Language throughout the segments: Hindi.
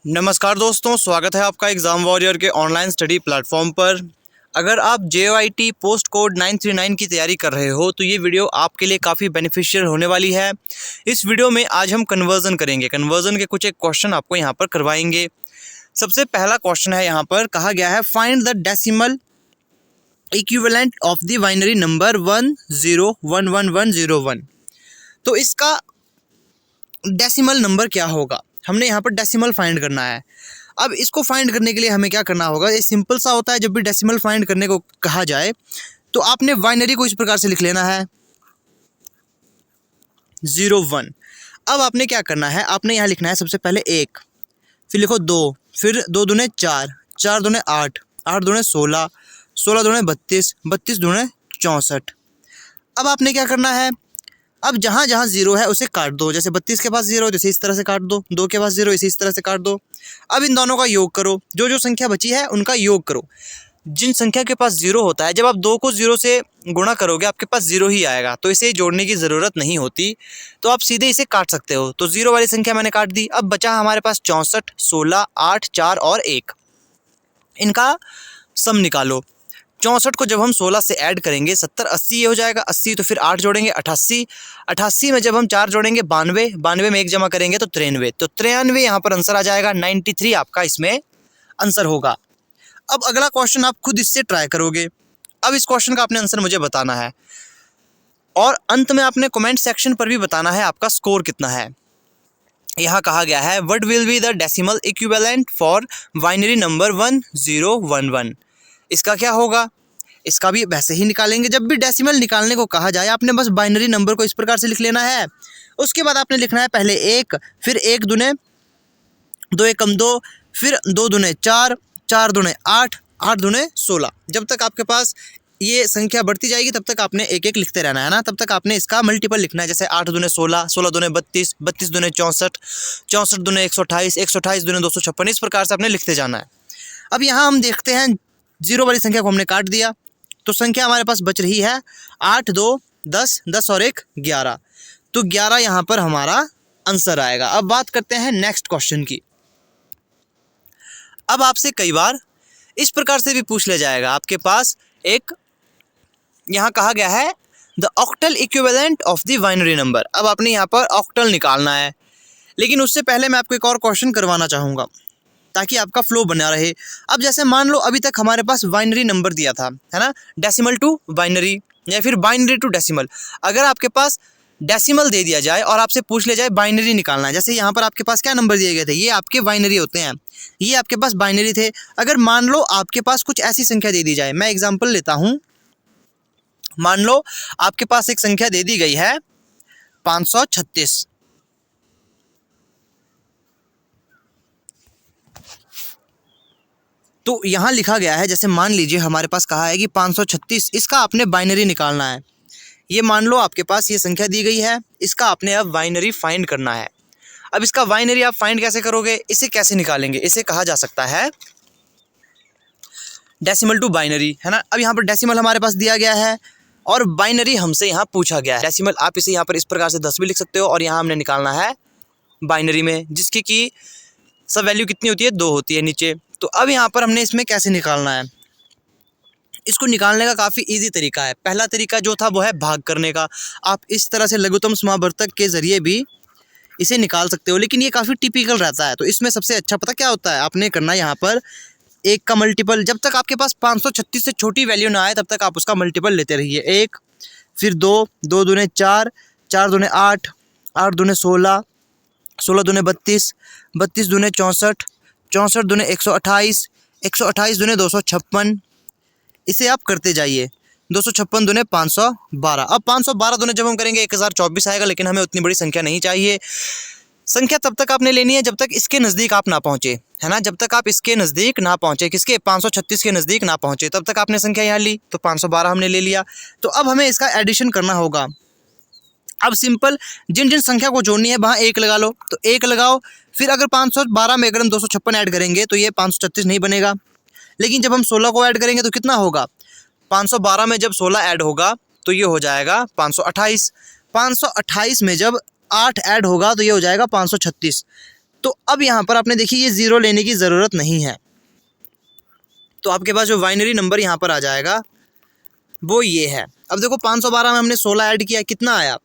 नमस्कार दोस्तों, स्वागत है आपका एग्ज़ाम वॉरियर के ऑनलाइन स्टडी प्लेटफॉर्म पर। अगर आप JOIT पोस्ट कोड 939 की तैयारी कर रहे हो तो ये वीडियो आपके लिए काफ़ी बेनिफिशियल होने वाली है। इस वीडियो में आज हम कन्वर्जन करेंगे। कन्वर्जन के कुछ एक क्वेश्चन आपको यहाँ पर करवाएंगे। सबसे पहला क्वेश्चन है, यहाँ पर कहा गया है find the decimal equivalent of the binary number 10111101। तो इसका डेसिमल नंबर क्या होगा, हमने यहाँ पर डेसिमल फाइंड करना है। अब इसको फाइंड करने के लिए हमें क्या करना होगा, ये सिंपल सा होता है। जब भी डेसिमल फाइंड करने को कहा जाए तो आपने बाइनरी को इस प्रकार से लिख लेना है 01। अब आपने क्या करना है, आपने यहाँ लिखना है सबसे पहले 1, फिर लिखो 2, फिर 2 दूने 4, 4 दूने 8, 8 दूने 16, 16 दूने 32, 32 दूने 64। अब आपने क्या करना है, अब जहाँ जहाँ जीरो है उसे काट दो। जैसे 32 के पास जीरो है तो इसे इस तरह से काट दो, 2 के पास जीरो इसे इस तरह से काट दो। अब इन दोनों का योग करो, जो जो संख्या बची है उनका योग करो। जिन संख्या के पास जीरो होता है, जब आप 2 को 0 से गुणा करोगे आपके पास जीरो ही आएगा, तो इसे जोड़ने की ज़रूरत नहीं होती, तो आप सीधे इसे काट सकते हो। तो जीरो वाली संख्या मैंने काट दी। अब बचा हमारे पास 64, 16, 8, 4 और 1। इनका सम निकालो। 64 को जब हम 16 से ऐड करेंगे 70, 80 ये हो जाएगा। 80 तो फिर 8 जोड़ेंगे 88, 88 में जब हम 4 जोड़ेंगे 92, 92 में 1 जमा करेंगे तो 93, तो 93 यहाँ पर आंसर आ जाएगा। 93 आपका इसमें आंसर होगा। अब अगला क्वेश्चन आप खुद इससे ट्राई करोगे। अब इस क्वेश्चन का आपने आंसर मुझे बताना है और अंत में आपने कमेंट सेक्शन पर भी बताना है आपका स्कोर कितना है। यहाँ कहा गया है what will be the decimal equivalent for binary number 1011। इसका क्या होगा, इसका भी वैसे ही निकालेंगे। जब भी डेसिमल निकालने को कहा जाए आपने बस बाइनरी नंबर को इस प्रकार से लिख लेना है। उसके बाद आपने लिखना है पहले 1, फिर 1 दूने 2 एकम 2, फिर 2 दूने 4, 4 दूने 8, 8 दूने 16। जब तक आपके पास ये संख्या बढ़ती जाएगी तब तक आपने एक एक लिखते रहना है ना, तब तक आपने इसका मल्टीपल लिखना है। जैसे 8 दूने 16, 16 दूने 32, 32 दूने 64, 64 दूने 128, 128 दूने 256। इस प्रकार से आपने लिखते जाना है। अब यहाँ हम देखते हैं जीरो वाली संख्या को हमने काट दिया, तो संख्या हमारे पास बच रही है 8, 2, 10, 10 और 1 11। तो 11 यहाँ पर हमारा आंसर आएगा। अब बात करते हैं नेक्स्ट क्वेश्चन की। अब आपसे कई बार इस प्रकार से भी पूछ लिया जाएगा, आपके पास एक यहाँ कहा गया है the octal equivalent of the binary number. अब आपने यहाँ पर ऑक्टल निकालना है, लेकिन उससे पहले मैं आपको एक और क्वेश्चन करवाना चाहूँगा ताकि आपका फ्लो बना रहे। अब जैसे मान लो अभी तक हमारे पास बाइनरी नंबर दिया था, है ना, डेसिमल टू बाइनरी या फिर बाइनरी टू डेसिमल। अगर आपके पास डेसिमल दे दिया जाए और आपसे पूछ लिया जाए बाइनरी निकालना है, जैसे यहाँ पर आपके पास क्या नंबर दिए गए थे, ये आपके बाइनरी होते हैं, ये आपके पास बाइनरी थे। अगर मान लो आपके पास कुछ ऐसी संख्या दे दी जाए, मैं एग्जाम्पल लेता हूँ। मान लो आपके पास एक संख्या दे दी गई है 536। तो यहाँ लिखा गया है, जैसे मान लीजिए हमारे पास कहा है कि 536, इसका आपने बाइनरी निकालना है। ये मान लो आपके पास ये संख्या दी गई है, इसका आपने अब बाइनरी फाइंड करना है। अब इसका बाइनरी आप फाइंड कैसे करोगे, इसे कैसे निकालेंगे, इसे कहा जा सकता है डेसिमल टू बाइनरी, है ना। अब यहाँ पर डेसिमल हमारे पास दिया गया है और बाइनरी हमसे यहाँ पूछा गया है। डेसिमल आप इसे यहाँ पर इस प्रकार से 10 भी लिख सकते हो, और यहाँ हमने निकालना है बाइनरी में, जिसकी की सब वैल्यू कितनी होती है, 2 होती है नीचे। तो अब यहाँ पर हमने इसमें कैसे निकालना है, इसको निकालने का काफ़ी इजी तरीका है। पहला तरीका जो था वो है भाग करने का। आप इस तरह से लघुत्तम समावर्तक के ज़रिए भी इसे निकाल सकते हो, लेकिन ये काफ़ी टिपिकल रहता है। तो इसमें सबसे अच्छा पता क्या होता है, आपने करना है यहाँ पर 1 का मल्टीपल। जब तक आपके पास 536 से छोटी वैल्यू ना आए तब तक आप उसका मल्टीपल लेते रहिए। 1, फिर 2, 2 दूने 4, 4 दूने 8, 8 दूने 16, 16 दूने 32, 32 दूने 64, 64 दूने 128, 128 दूने 256। इसे आप करते जाइए। 256 दूने 512। अब 512 दूने जब हम करेंगे 1024 आएगा, लेकिन हमें उतनी बड़ी संख्या नहीं चाहिए। संख्या तब तक आपने लेनी है जब तक इसके नज़दीक आप ना पहुँचे, है ना। जब तक आप इसके नज़दीक ना पहुँचे, किसके, 536 के नज़दीक ना पहुँचे, तब तक आपने संख्या यहाँ ली। तो 512 हमने ले लिया। तो अब हमें इसका एडिशन करना होगा। अब सिंपल, जिन जिन संख्या को जोड़नी है वहाँ 1 लगा लो, तो 1 लगाओ। फिर अगर 512 में अगर हम 256 ऐड करेंगे तो ये 536 नहीं बनेगा। लेकिन जब हम 16 को ऐड करेंगे तो कितना होगा, 512 में जब 16 ऐड होगा तो ये हो जाएगा 528। 528 में जब 8 ऐड होगा तो ये हो जाएगा 536। तो अब यहाँ पर आपने देखिए ये ज़ीरो लेने की ज़रूरत नहीं है, तो आपके पास जो बाइनरी नंबर यहाँ पर आ जाएगा वो ये है। अब देखो 512 में हमने 16 ऐड किया, कितना आया,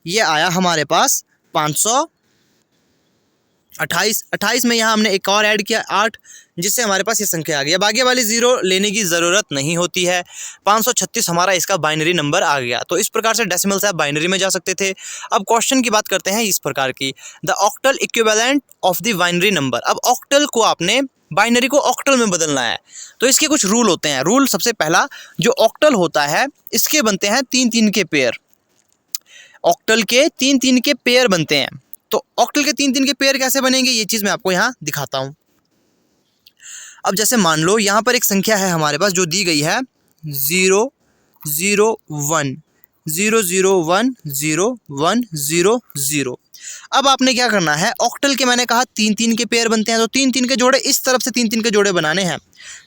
ये आया हमारे पास 528। 28 में यहाँ हमने एक और ऐड किया 8, जिससे हमारे पास ये संख्या आ गई। अब आगे वाली ज़ीरो लेने की ज़रूरत नहीं होती है। 536 हमारा इसका बाइनरी नंबर आ गया। तो इस प्रकार से डेसिमल से आप बाइनरी में जा सकते थे। अब क्वेश्चन की बात करते हैं इस प्रकार की, the octal equivalent of the binary number. अब ऑक्टल को आपने बाइनरी को ऑक्टल में बदलना है, तो इसके कुछ रूल होते हैं। रूल सबसे पहला, जो ऑक्टल होता है इसके बनते हैं 3-3 के पेयर। ऑक्टल के 3-3 के पेयर बनते हैं। तो ऑक्टल के 3-3 के पेयर कैसे बनेंगे, ये चीज़ मैं आपको यहाँ दिखाता हूँ। अब जैसे मान लो यहाँ पर एक संख्या है हमारे पास जो दी गई है 001 001 0100। अब आपने क्या करना है, ऑक्टल के मैंने कहा 3-3 के पेयर बनते हैं, तो 3-3 के जोड़े इस तरफ से 3-3 के जोड़े बनाने हैं।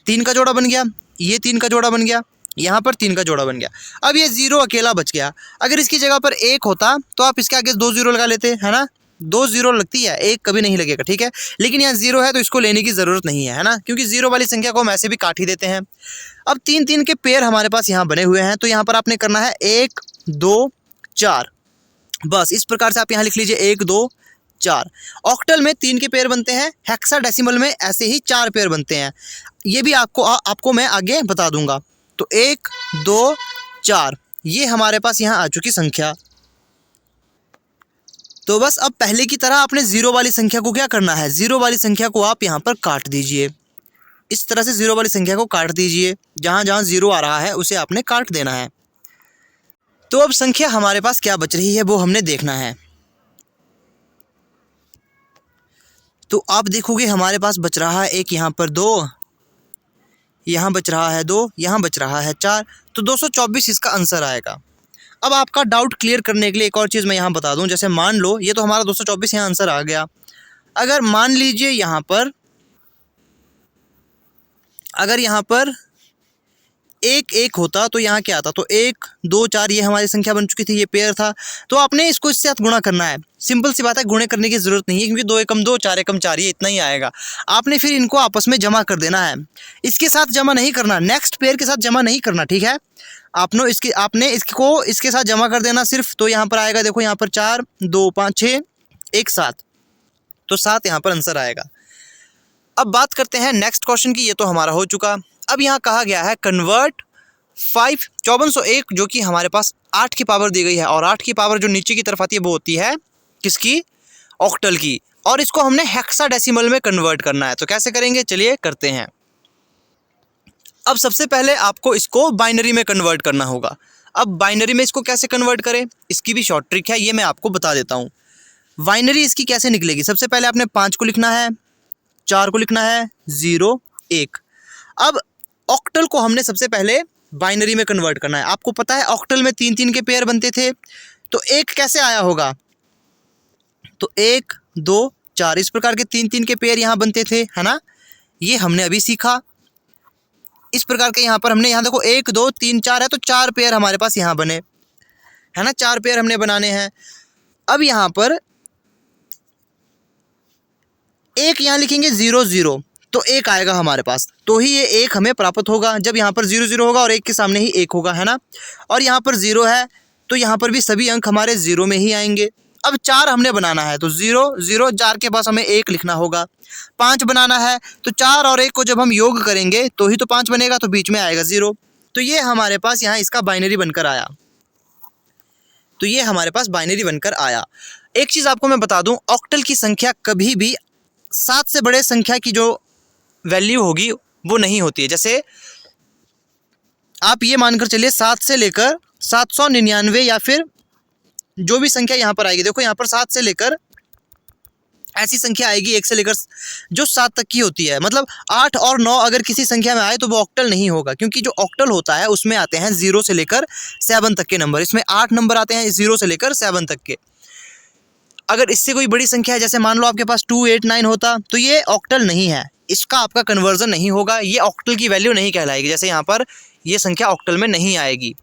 3 का जोड़ा बन गया, ये 3 का जोड़ा बन गया, यहाँ पर 3 का जोड़ा बन गया। अब ये 0 अकेला बच गया। अगर इसकी जगह पर 1 होता तो आप इसके आगे 2 0 लगा लेते, है ना। 2 0 लगती है, 1 कभी नहीं लगेगा, ठीक है। लेकिन यहाँ 0 है तो इसको लेने की ज़रूरत नहीं है ना, क्योंकि 0 वाली संख्या को हम ऐसे भी काट ही देते हैं। अब 3-3 के पेयर हमारे पास यहाँ बने हुए हैं, तो यहाँ पर आपने करना है 1 2 4। बस इस प्रकार से आप यहाँ लिख लीजिए 1 2 4। ऑक्टल में 3 के पेयर बनते हैं, हेक्साडेसिमल में ऐसे ही 4 पेयर बनते हैं। ये भी आपको मैं आगे बता दूंगा। तो 1 2 4 ये हमारे पास यहाँ आ चुकी संख्या। तो बस अब पहले की तरह आपने 0 वाली संख्या को क्या करना है, 0 वाली संख्या को आप यहाँ पर काट दीजिए। इस तरह से 0 वाली संख्या को काट दीजिए, जहाँ जहाँ 0 आ रहा है उसे आपने काट देना है। तो अब संख्या हमारे पास क्या बच रही है वो हमने देखना है। तो आप देखोगे हमारे पास बच रहा है एक यहाँ पर 2, यहाँ बच रहा है 2, यहाँ बच रहा है 4, तो 224 इसका आंसर आएगा। अब आपका डाउट क्लियर करने के लिए एक और चीज़ मैं यहाँ बता दूँ। जैसे मान लो ये तो हमारा 224 यहाँ आंसर आ गया। अगर मान लीजिए यहाँ पर, अगर यहाँ पर 1 1 होता तो यहाँ क्या आता, तो 1 2 4 ये हमारी संख्या बन चुकी थी, ये पेयर था। तो आपने इसको इससे साथ गुणा करना है। सिंपल सी बात है, गुणे करने की ज़रूरत नहीं है, क्योंकि 2 एकम 2 4 एकम 4 ये इतना ही आएगा। आपने फिर इनको आपस में जमा कर देना है। इसके साथ जमा नहीं करना, नेक्स्ट पेयर के साथ जमा नहीं करना, ठीक है। आपने इसको इसके साथ जमा कर देना सिर्फ। तो यहाँ पर आएगा, देखो यहाँ पर 4 2 5 6 1 7, तो 7 यहाँ पर आंसर आएगा। अब बात करते हैं नेक्स्ट क्वेश्चन की। ये तो हमारा हो चुका। अब यहाँ कहा गया है कन्वर्ट 5401, जो कि हमारे पास 8 की पावर दी गई है, और 8 की पावर जो नीचे की तरफ आती है वो होती है किसकी, ऑक्टल की। और इसको हमने हेक्साडेसिमल में कन्वर्ट करना है। तो कैसे करेंगे, चलिए करते हैं। अब सबसे पहले आपको इसको बाइनरी में कन्वर्ट करना होगा। अब बाइनरी में इसको कैसे कन्वर्ट करें, इसकी भी शॉर्ट ट्रिक है, ये मैं आपको बता देता हूँ। बाइनरी इसकी कैसे निकलेगी, सबसे पहले आपने 5 को लिखना है, 4 को लिखना है, 0 1। अब ऑक्टल को हमने सबसे पहले बाइनरी में कन्वर्ट करना है। आपको पता है ऑक्टल में 3-3 के पेयर बनते थे, तो 1 कैसे आया होगा, तो 1 2 4 इस प्रकार के 3-3 के पेयर यहाँ बनते थे, है ना। ये हमने अभी सीखा। इस प्रकार के यहाँ पर हमने, यहाँ देखो 1 2 3 4 है, तो 4 पेयर हमारे पास यहाँ बने, है ना। 4 पेयर हमने बनाने हैं। अब यहाँ पर 1 यहाँ लिखेंगे 0 0, तो 1 आएगा हमारे पास, तो ही ये 1 हमें प्राप्त होगा। जब यहाँ पर 0 0 होगा और 1 के सामने ही 1 होगा, है ना। और यहाँ पर 0 है, तो यहाँ पर भी सभी अंक हमारे 0 में ही आएंगे। अब 4 हमने बनाना है, तो 0 0 4 के पास हमें 1 लिखना होगा। 5 बनाना है, तो 4 और 1 को जब हम योग करेंगे तो ही तो 5 बनेगा, तो बीच में आएगा 0। तो ये हमारे पास यहाँ इसका बाइनरी बनकर आया। तो ये हमारे पास बाइनरी बनकर आया। एक चीज़ आपको मैं बता दूं, ऑक्टल की संख्या कभी भी 7 से बड़े संख्या की जो वैल्यू होगी वो नहीं होती है। जैसे आप ये मानकर चलिए 7 से लेकर 799, या फिर जो भी संख्या यहाँ पर आएगी, देखो यहाँ पर 7 से लेकर ऐसी संख्या आएगी 1 से लेकर जो 7 तक की होती है। मतलब 8 और 9 अगर किसी संख्या में आए तो वो ऑक्टल नहीं होगा, क्योंकि जो ऑक्टल होता है उसमें आते हैं 0 से लेकर 7 तक के नंबर। इसमें 8 नंबर आते हैं 0 से लेकर 7 तक के। अगर इससे कोई बड़ी संख्या है, जैसे मान लो आपके पास 289 होता, तो ये ऑक्टल नहीं है, इसका आपका कन्वर्जन नहीं होगा, ये ऑक्टल की वैल्यू नहीं कहलाएगी। जैसे यहाँ पर ये संख्या ऑक्टल में नहीं आएगी,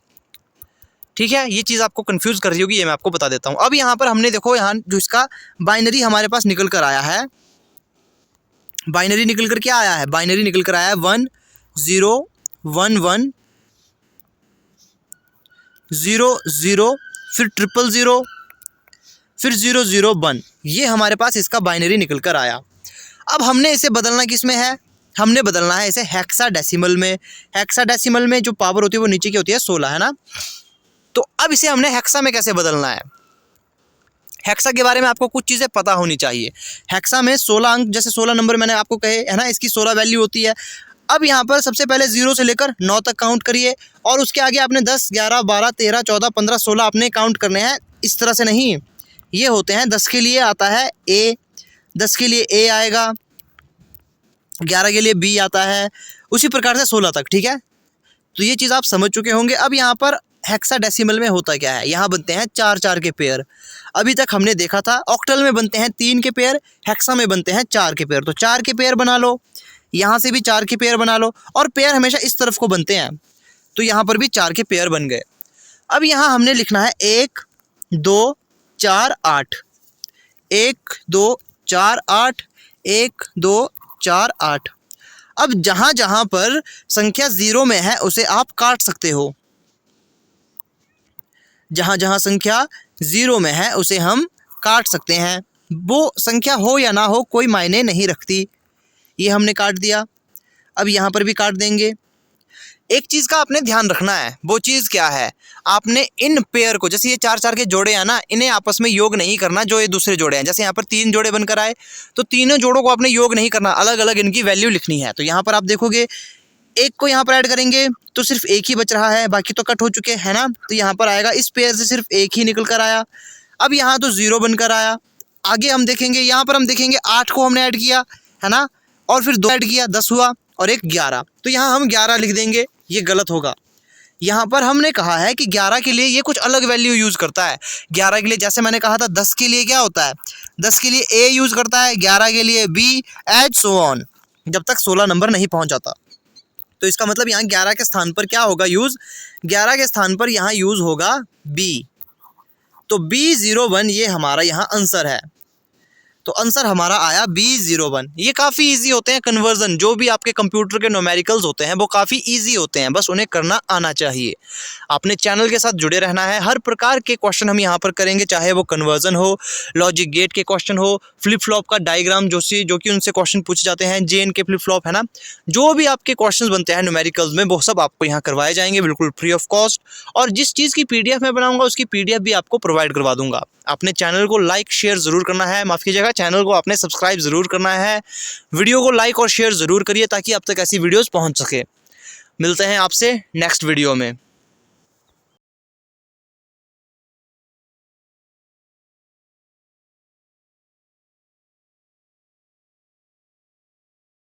ठीक है। ये चीज़ आपको कंफ्यूज कर रही होगी, ये मैं आपको बता देता हूँ। अब यहाँ पर हमने देखो, यहाँ जो इसका बाइनरी हमारे पास निकल कर आया है बाइनरी निकल कर क्या आया है, बाइनरी निकल कर आया है 1 0 1 1 0 0, फिर 0 0 फिर 0 0 1। ये हमारे पास इसका बाइनरी निकल कर आया। अब हमने इसे बदलना किस में है, हमने बदलना है इसे हेक्साडेसिमल में। हेक्साडेसिमल में जो पावर होती है वो नीचे की होती है 16, है ना। तो अब इसे हमने हेक्सा में कैसे बदलना है। हेक्सा के बारे में आपको कुछ चीज़ें पता होनी चाहिए। हेक्सा में 16 अंक, जैसे 16 नंबर मैंने आपको कहे, है ना, इसकी 16 वैल्यू होती है। अब यहाँ पर सबसे पहले 0 से लेकर 9 तक काउंट करिए और उसके आगे आपने 10 11 12 13 14 15 16 अपने काउंट करने हैं। इस तरह से नहीं, ये होते हैं 10 के लिए आता है ए, 10 के लिए ए आएगा, 11 के लिए बी आता है, उसी प्रकार से 16 तक, ठीक है। तो ये चीज़ आप समझ चुके होंगे। अब यहाँ पर हेक्साडेसिमल में होता क्या है, यहाँ बनते हैं 4 4 के पेयर। अभी तक हमने देखा था ऑक्टल में बनते हैं 3 के पेयर, हेक्सा में बनते हैं 4 के पेयर। तो 4 के पेयर बना लो, यहाँ से भी 4 के पेयर बना लो, और पेयर हमेशा इस तरफ को बनते हैं, तो यहाँ पर भी 4 के पेयर बन गए। अब यहाँ हमने लिखना है 1 2 4 8, 1 2 4 8, 1 2 4 8। अब जहाँ जहाँ पर संख्या 0 में है उसे आप काट सकते हो, जहाँ जहाँ संख्या 0 में है उसे हम काट सकते हैं। वो संख्या हो या ना हो कोई मायने नहीं रखती। ये हमने काट दिया। अब यहाँ पर भी काट देंगे। एक चीज़ का आपने ध्यान रखना है, वो चीज़ क्या है, आपने इन पेयर को, जैसे ये 4 4 के जोड़े हैं ना, इन्हें आपस में योग नहीं करना जो ये दूसरे जोड़े हैं। जैसे यहाँ पर 3 जोड़े बनकर आए तो तीनों जोड़ों को आपने योग नहीं करना, अलग अलग इनकी वैल्यू लिखनी है। तो यहाँ पर आप देखोगे एक को यहाँ पर ऐड करेंगे तो सिर्फ एक ही बच रहा है, बाकी तो कट हो चुके हैं ना। तो यहाँ पर आएगा इस पेयर से सिर्फ एक ही निकल कर आया। अब यहाँ तो 0 बनकर आया। आगे हम देखेंगे, यहाँ पर हम देखेंगे 8 को हमने ऐड किया, है ना, और फिर 2 ऐड किया, 10 हुआ, और एक 11। तो यहाँ हम 11 लिख देंगे, ये गलत होगा। यहाँ पर हमने कहा है कि 11 के लिए ये कुछ अलग वैल्यू यूज़ करता है। 11 के लिए जैसे मैंने कहा था 10 के लिए क्या होता है, 10 के लिए ए यूज़ करता है, 11 के लिए बी, एज सो ऑन, जब तक 16 नंबर नहीं पहुँच जाता। तो इसका मतलब यहाँ 11 के स्थान पर क्या होगा यूज़, 11 के स्थान पर यहाँ यूज़ होगा बी। तो B01 ये हमारा यहाँ आंसर है। तो आंसर हमारा आया B01। ये काफ़ी इजी होते हैं कन्वर्जन, जो भी आपके कंप्यूटर के न्यूमेरिकल्स होते हैं वो काफ़ी इजी होते हैं, बस उन्हें करना आना चाहिए। आपने चैनल के साथ जुड़े रहना है। हर प्रकार के क्वेश्चन हम यहाँ पर करेंगे, चाहे वो कन्वर्जन हो, लॉजिक गेट के क्वेश्चन हो, फ्लिप फ्लॉप का डायग्राम जो कि उनसे क्वेश्चन पूछे जाते हैं, जेन के फ्लिप फ्लॉप, है ना, जो भी आपके क्वेश्चन बनते हैं न्यूमेरिकल्स में वो सब आपको यहाँ करवाए जाएंगे बिल्कुल फ्री ऑफ कॉस्ट। और जिस चीज़ की PDF मैं बनाऊँगा उसकी PDF भी आपको प्रोवाइड करवा दूँगा। अपने चैनल को लाइक शेयर ज़रूर करना है, माफ़ कीजिएगा, चैनल को आपने सब्सक्राइब ज़रूर करना है। वीडियो को लाइक और शेयर ज़रूर करिए ताकि आप तक ऐसी वीडियोस पहुंच सके। मिलते हैं आपसे नेक्स्ट वीडियो में।